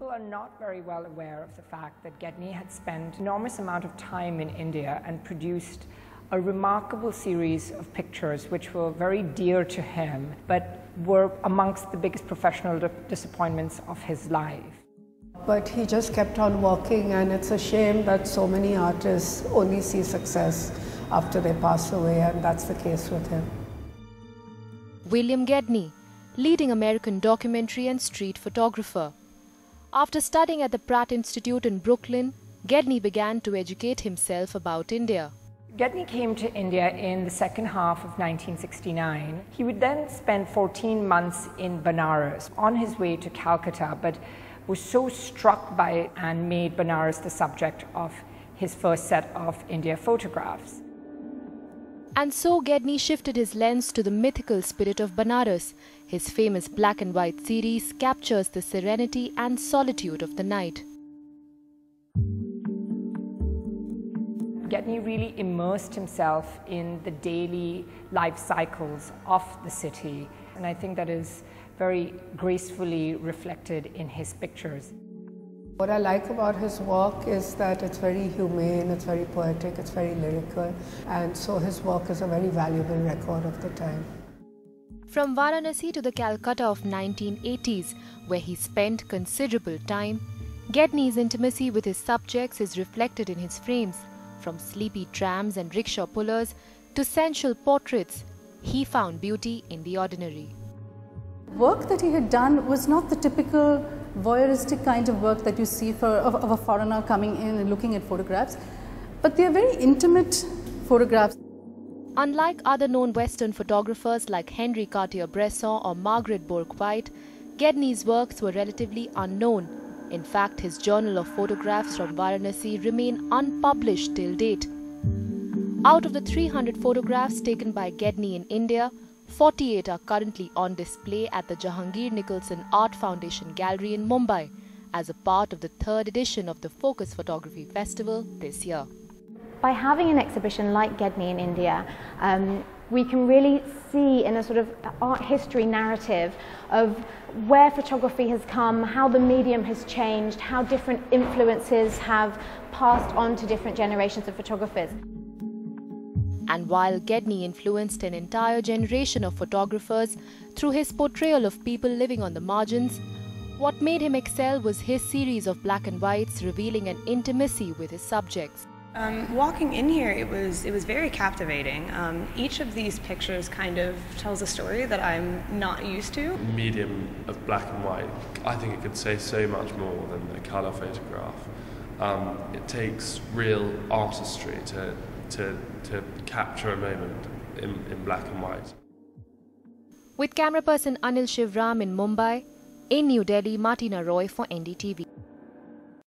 People are not very well aware of the fact that Gedney had spent an enormous amount of time in India and produced a remarkable series of pictures which were very dear to him, but were amongst the biggest professional disappointments of his life. But he just kept on working, and it's a shame that so many artists only see success after they pass away, and that's the case with him. William Gedney, leading American documentary and street photographer. After studying at the Pratt Institute in Brooklyn, Gedney began to educate himself about India. Gedney came to India in the second half of 1969. He would then spend 14 months in Banaras on his way to Calcutta, but was so struck by it and made Banaras the subject of his first set of India photographs. And so Gedney shifted his lens to the mythical spirit of Banaras. His famous black and white series captures the serenity and solitude of the night. Gedney really immersed himself in the daily life cycles of the city, and I think that is very gracefully reflected in his pictures. What I like about his work is that it's very humane, it's very poetic, it's very lyrical, and so his work is a very valuable record of the time. From Varanasi to the Calcutta of 1980s, where he spent considerable time, Gedney's intimacy with his subjects is reflected in his frames. From sleepy trams and rickshaw pullers to sensual portraits, he found beauty in the ordinary. Work that he had done was not the typical voyeuristic kind of work that you see of a foreigner coming in and looking at photographs, but they are very intimate photographs. Unlike other known Western photographers like Henry Cartier-Bresson or Margaret Bourke-White, Gedney's works were relatively unknown. In fact, his journal of photographs from Varanasi remain unpublished till date. Out of the 300 photographs taken by Gedney in India, 48 are currently on display at the Jahangir Nicholson Art Foundation Gallery in Mumbai as a part of the third edition of the Focus Photography Festival this year. By having an exhibition like Gedney in India, we can really see in a sort of art history narrative of where photography has come, how the medium has changed, how different influences have passed on to different generations of photographers. And while Gedney influenced an entire generation of photographers through his portrayal of people living on the margins, what made him excel was his series of black and whites revealing an intimacy with his subjects. Walking in here, it was very captivating. Each of these pictures kind of tells a story that I'm not used to. Medium of black and white, I think it could say so much more than a colour photograph. It takes real artistry to capture a moment in black and white. With camera person Anil Shivram in Mumbai, in New Delhi, Martina Roy for NDTV.